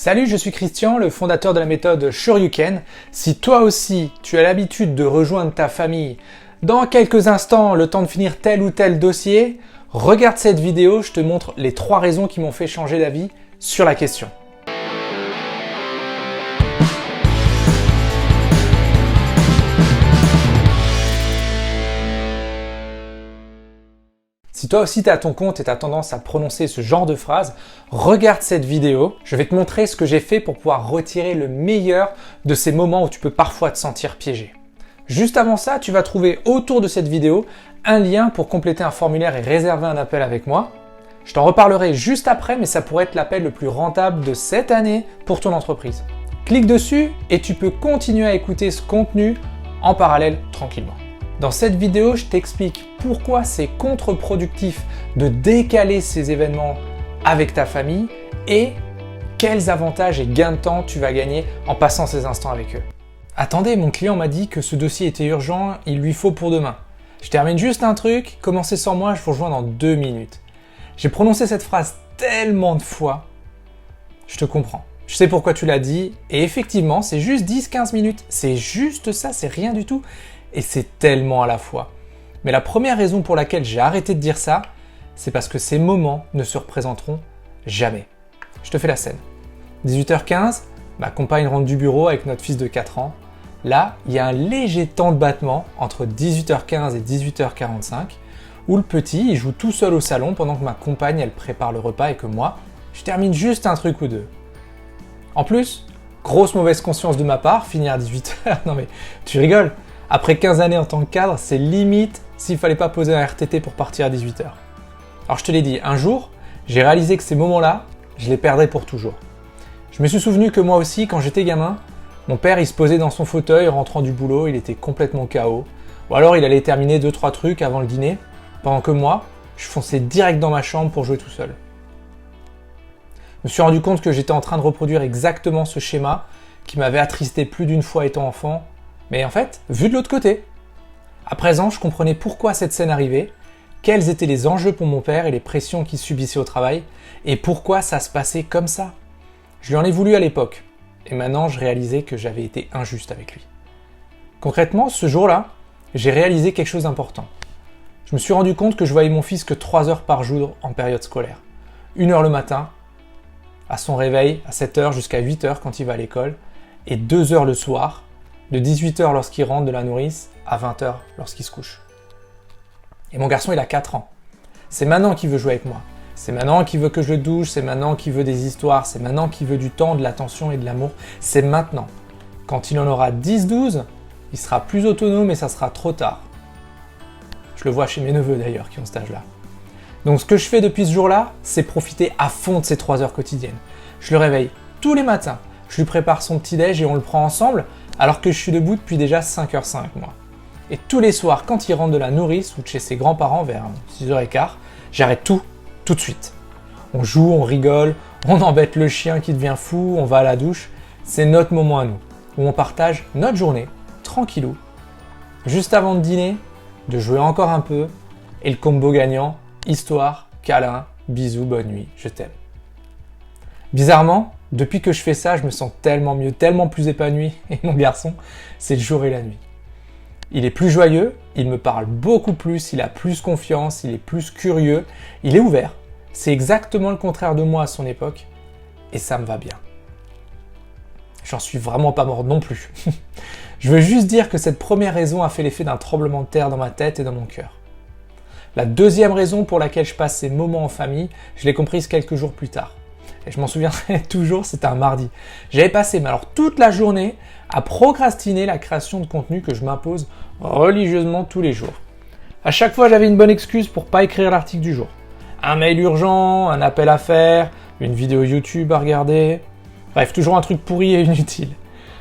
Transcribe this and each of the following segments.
Salut, je suis Christian, le fondateur de la méthode Shoryuken. Si toi aussi, tu as l'habitude de rejoindre ta famille dans quelques instants, le temps de finir tel ou tel dossier, regarde cette vidéo, je te montre les 3 raisons qui m'ont fait changer d'avis sur la question. Si toi aussi tu es à ton compte et tu as tendance à prononcer ce genre de phrase, regarde cette vidéo. Je vais te montrer ce que j'ai fait pour pouvoir retirer le meilleur de ces moments où tu peux parfois te sentir piégé. Juste avant ça, tu vas trouver autour de cette vidéo un lien pour compléter un formulaire et réserver un appel avec moi. Je t'en reparlerai juste après, mais ça pourrait être l'appel le plus rentable de cette année pour ton entreprise. Clique dessus et tu peux continuer à écouter ce contenu en parallèle tranquillement. Dans cette vidéo, je t'explique pourquoi c'est contre-productif de décaler ces événements avec ta famille et quels avantages et gains de temps tu vas gagner en passant ces instants avec eux. Attendez, mon client m'a dit que ce dossier était urgent, il lui faut pour demain. Je termine juste un truc, commencez sans moi, je vous rejoins dans 2 minutes. J'ai prononcé cette phrase tellement de fois, je te comprends. Je sais pourquoi tu l'as dit, et effectivement, c'est juste 10-15 minutes. C'est juste ça, c'est rien du tout. Et c'est tellement à la fois. Mais la première raison pour laquelle j'ai arrêté de dire ça, c'est parce que ces moments ne se représenteront jamais. Je te fais la scène. 18h15, ma compagne rentre du bureau avec notre fils de 4 ans. Là, il y a un léger temps de battement entre 18h15 et 18h45 où le petit, il joue tout seul au salon pendant que ma compagne, elle prépare le repas et que moi, je termine juste un truc ou deux. En plus, grosse mauvaise conscience de ma part, finir à 18h, non mais tu rigoles. Après 15 années en tant que cadre, c'est limite s'il fallait pas poser un RTT pour partir à 18h. Alors je te l'ai dit, un jour, j'ai réalisé que ces moments-là, je les perdrais pour toujours. Je me suis souvenu que moi aussi, quand j'étais gamin, mon père il se posait dans son fauteuil rentrant du boulot, il était complètement KO. Ou alors il allait terminer 2-3 trucs avant le dîner, pendant que moi, je fonçais direct dans ma chambre pour jouer tout seul. Je me suis rendu compte que j'étais en train de reproduire exactement ce schéma qui m'avait attristé plus d'une fois étant enfant. Mais en fait, vu de l'autre côté, à présent, je comprenais pourquoi cette scène arrivait, quels étaient les enjeux pour mon père et les pressions qu'il subissait au travail, et pourquoi ça se passait comme ça. Je lui en ai voulu à l'époque, et maintenant je réalisais que j'avais été injuste avec lui. Concrètement, ce jour-là, j'ai réalisé quelque chose d'important. Je me suis rendu compte que je voyais mon fils que 3 heures par jour en période scolaire. 1 heure le matin, à son réveil, à 7 heures jusqu'à 8 heures quand il va à l'école, et 2 heures le soir, de 18h lorsqu'il rentre de la nourrice à 20h lorsqu'il se couche. Et mon garçon, il a 4 ans. C'est maintenant qu'il veut jouer avec moi. C'est maintenant qu'il veut que je le douche, c'est maintenant qu'il veut des histoires, c'est maintenant qu'il veut du temps, de l'attention et de l'amour. C'est maintenant. Quand il en aura 10-12, il sera plus autonome et ça sera trop tard. Je le vois chez mes neveux d'ailleurs qui ont cet âge-là. Donc ce que je fais depuis ce jour-là, c'est profiter à fond de ces 3 heures quotidiennes. Je le réveille tous les matins, je lui prépare son petit-déj et on le prend ensemble, alors que je suis debout depuis déjà 5h05 moi. Et tous les soirs, quand il rentre de la nourrice ou de chez ses grands-parents vers 6h15, j'arrête tout de suite. On joue, on rigole, on embête le chien qui devient fou, on va à la douche. C'est notre moment à nous, où on partage notre journée, tranquillou. Juste avant de dîner, de jouer encore un peu, et le combo gagnant, histoire, câlin, bisous, bonne nuit, je t'aime. Bizarrement, depuis que je fais ça, je me sens tellement mieux, tellement plus épanoui. Et mon garçon, c'est le jour et la nuit. Il est plus joyeux, il me parle beaucoup plus, il a plus confiance, il est plus curieux, il est ouvert. C'est exactement le contraire de moi à son époque. Et ça me va bien. J'en suis vraiment pas mort non plus. Je veux juste dire que cette première raison a fait l'effet d'un tremblement de terre dans ma tête et dans mon cœur. La deuxième raison pour laquelle je passe ces moments en famille, je l'ai comprise quelques jours plus tard. Et je m'en souviendrai toujours, c'était un mardi. J'avais passé toute la journée à procrastiner la création de contenu que je m'impose religieusement tous les jours. À chaque fois, j'avais une bonne excuse pour pas écrire l'article du jour. Un mail urgent, un appel à faire, une vidéo YouTube à regarder. Bref, toujours un truc pourri et inutile.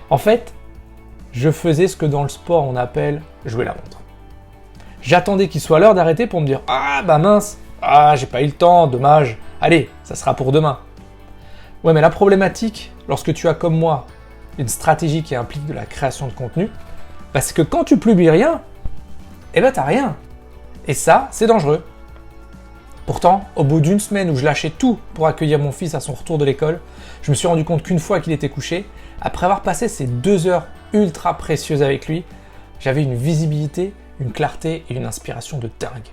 En fait, je faisais ce que dans le sport on appelle jouer la montre. J'attendais qu'il soit l'heure d'arrêter pour me dire « Ah bah mince, j'ai pas eu le temps, dommage, allez, ça sera pour demain ». Ouais, mais la problématique, lorsque tu as comme moi une stratégie qui implique de la création de contenu, c'est que quand tu publies rien, t'as rien. Et ça, c'est dangereux. Pourtant, au bout d'une semaine où je lâchais tout pour accueillir mon fils à son retour de l'école, je me suis rendu compte qu'une fois qu'il était couché, après avoir passé ces 2 heures ultra précieuses avec lui, j'avais une visibilité, une clarté et une inspiration de dingue.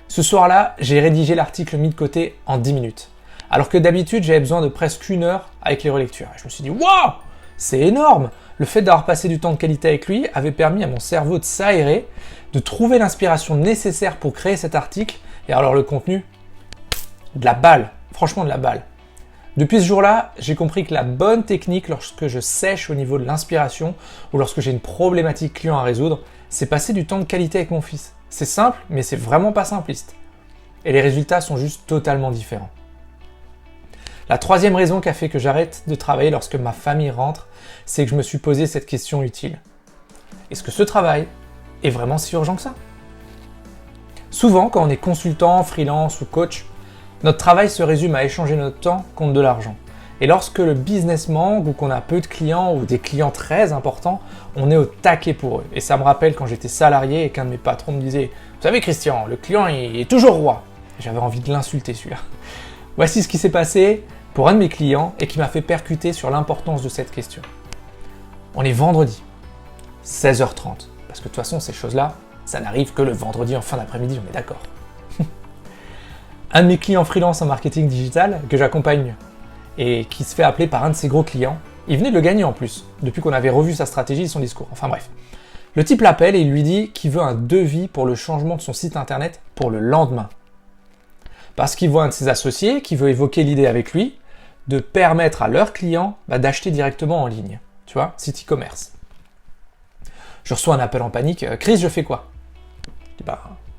Ce soir-là, j'ai rédigé l'article mis de côté en 10 minutes, alors que d'habitude j'avais besoin de presque 1 heure avec les relectures. Et je me suis dit, waouh, c'est énorme! Le fait d'avoir passé du temps de qualité avec lui avait permis à mon cerveau de s'aérer, de trouver l'inspiration nécessaire pour créer cet article, et alors le contenu, de la balle, franchement de la balle. Depuis ce jour-là, j'ai compris que la bonne technique lorsque je sèche au niveau de l'inspiration ou lorsque j'ai une problématique client à résoudre, c'est passer du temps de qualité avec mon fils. C'est simple, mais c'est vraiment pas simpliste. Et les résultats sont juste totalement différents. La troisième raison qui a fait que j'arrête de travailler lorsque ma famille rentre, c'est que je me suis posé cette question utile. Est-ce que ce travail est vraiment si urgent que ça? Souvent, quand on est consultant, freelance ou coach, notre travail se résume à échanger notre temps contre de l'argent. Et lorsque le business manque ou qu'on a peu de clients ou des clients très importants, on est au taquet pour eux. Et ça me rappelle quand j'étais salarié et qu'un de mes patrons me disait « Vous savez Christian, le client il est toujours roi ». J'avais envie de l'insulter celui-là. Voici ce qui s'est passé pour un de mes clients et qui m'a fait percuter sur l'importance de cette question. On est vendredi, 16h30, parce que de toute façon ces choses-là, ça n'arrive que le vendredi en fin d'après-midi, on est d'accord. Un de mes clients freelance en marketing digital que j'accompagne et qui se fait appeler par un de ses gros clients, il venait de le gagner en plus, depuis qu'on avait revu sa stratégie et son discours. Enfin bref. Le type l'appelle et il lui dit qu'il veut un devis pour le changement de son site internet pour le lendemain. Parce qu'il voit un de ses associés qui veut évoquer l'idée avec lui de permettre à leurs clients d'acheter directement en ligne. Tu vois, site e-commerce. Je reçois un appel en panique. Chris, je fais quoi? Je dis,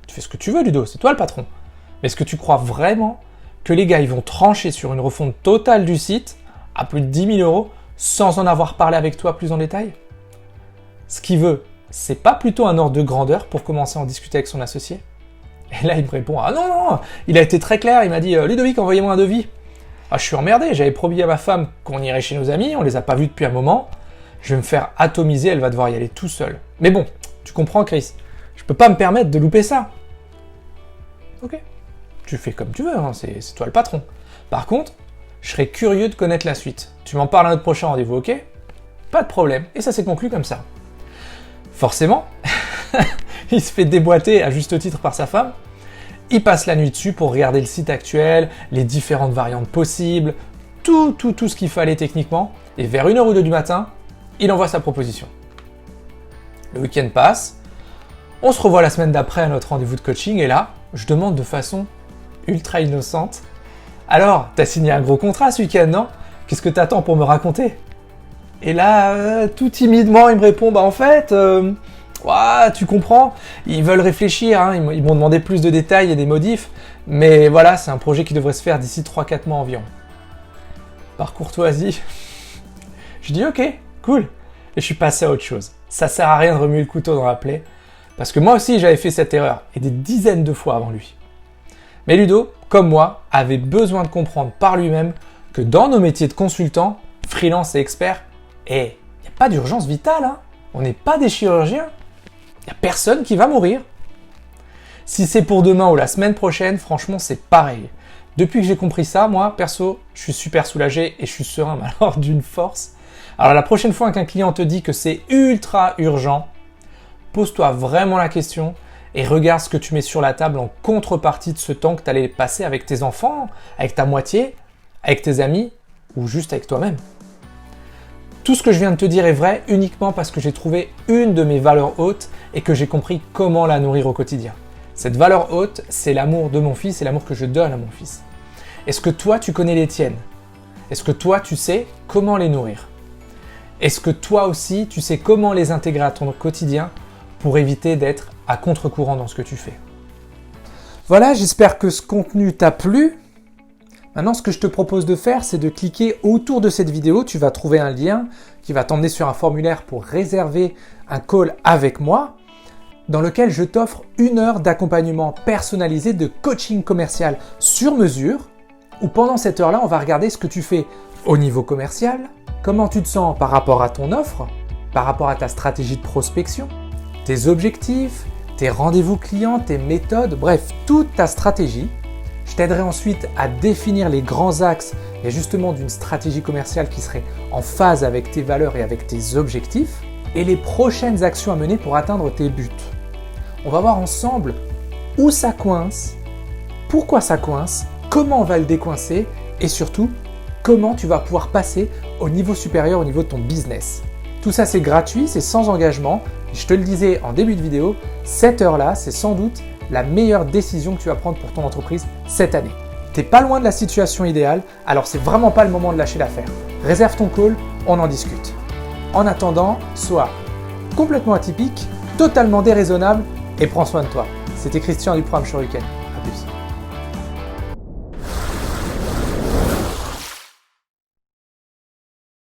tu fais ce que tu veux, Ludo, c'est toi le patron. Mais est-ce que tu crois vraiment que les gars ils vont trancher sur une refonte totale du site à plus de 10 000 euros sans en avoir parlé avec toi plus en détail? Ce qu'il veut, c'est pas plutôt un ordre de grandeur pour commencer à en discuter avec son associé? Et là il me répond, ah non, il a été très clair, il m'a dit, Ludovic, envoyez-moi un devis. Ah, je suis emmerdé, j'avais promis à ma femme qu'on irait chez nos amis, on les a pas vus depuis un moment, je vais me faire atomiser, elle va devoir y aller tout seul. Mais bon, tu comprends Chris, je peux pas me permettre de louper ça. Ok. Tu fais comme tu veux, hein, c'est toi le patron. Par contre, je serais curieux de connaître la suite. Tu m'en parles à notre prochain rendez-vous, ok? Pas de problème. Et ça s'est conclu comme ça. Forcément, il se fait déboîter à juste titre par sa femme. Il passe la nuit dessus pour regarder le site actuel, les différentes variantes possibles, tout ce qu'il fallait techniquement. Et vers 1h ou 2 du matin, il envoie sa proposition. Le week-end passe. On se revoit la semaine d'après à notre rendez-vous de coaching. Et là, je demande de façon ultra innocente. Alors, t'as signé un gros contrat ce week-end, non? Qu'est-ce que t'attends pour me raconter? Et là, tout timidement, il me répond, en fait, tu comprends, ils veulent réfléchir, hein, ils m'ont demandé plus de détails et des modifs, mais voilà, c'est un projet qui devrait se faire d'ici 3-4 mois environ. Par courtoisie, je dis ok, cool, et je suis passé à autre chose. Ça sert à rien de remuer le couteau dans la plaie, parce que moi aussi j'avais fait cette erreur, et des dizaines de fois avant lui. Mais Ludo, comme moi, avait besoin de comprendre par lui-même que dans nos métiers de consultant, freelance et expert, il n'y a pas d'urgence vitale, hein. On n'est pas des chirurgiens. Il n'y a personne qui va mourir. Si c'est pour demain ou la semaine prochaine, franchement, c'est pareil. Depuis que j'ai compris ça, moi, perso, je suis super soulagé et je suis serein, mais alors d'une force. Alors la prochaine fois qu'un client te dit que c'est ultra urgent, pose-toi vraiment la question et regarde ce que tu mets sur la table en contrepartie de ce temps que tu allais passer avec tes enfants, avec ta moitié, avec tes amis ou juste avec toi-même. Tout ce que je viens de te dire est vrai uniquement parce que j'ai trouvé une de mes valeurs hautes et que j'ai compris comment la nourrir au quotidien. Cette valeur haute, c'est l'amour de mon fils et l'amour que je donne à mon fils. Est-ce que toi, tu connais les tiennes? Est-ce que toi, tu sais comment les nourrir? Est-ce que toi aussi, tu sais comment les intégrer à ton quotidien pour éviter d'être à contre-courant dans ce que tu fais? Voilà, j'espère que ce contenu t'a plu. Maintenant, ce que je te propose de faire, c'est de cliquer autour de cette vidéo. Tu vas trouver un lien qui va t'emmener sur un formulaire pour réserver un call avec moi, dans lequel je t'offre 1 heure d'accompagnement personnalisé de coaching commercial sur mesure, où pendant cette heure-là, on va regarder ce que tu fais au niveau commercial, comment tu te sens par rapport à ton offre, par rapport à ta stratégie de prospection, tes objectifs, tes rendez-vous clients, tes méthodes, bref, toute ta stratégie. Je t'aiderai ensuite à définir les grands axes et justement d'une stratégie commerciale qui serait en phase avec tes valeurs et avec tes objectifs et les prochaines actions à mener pour atteindre tes buts. On va voir ensemble où ça coince, pourquoi ça coince, comment on va le décoincer et surtout comment tu vas pouvoir passer au niveau supérieur, au niveau de ton business. Tout ça c'est gratuit, c'est sans engagement. Je te le disais en début de vidéo, cette heure-là, c'est sans doute la meilleure décision que tu vas prendre pour ton entreprise cette année. T'es pas loin de la situation idéale, alors c'est vraiment pas le moment de lâcher l'affaire. Réserve ton call, on en discute. En attendant, sois complètement atypique, totalement déraisonnable et prends soin de toi. C'était Christian du programme Shoryuken. À plus.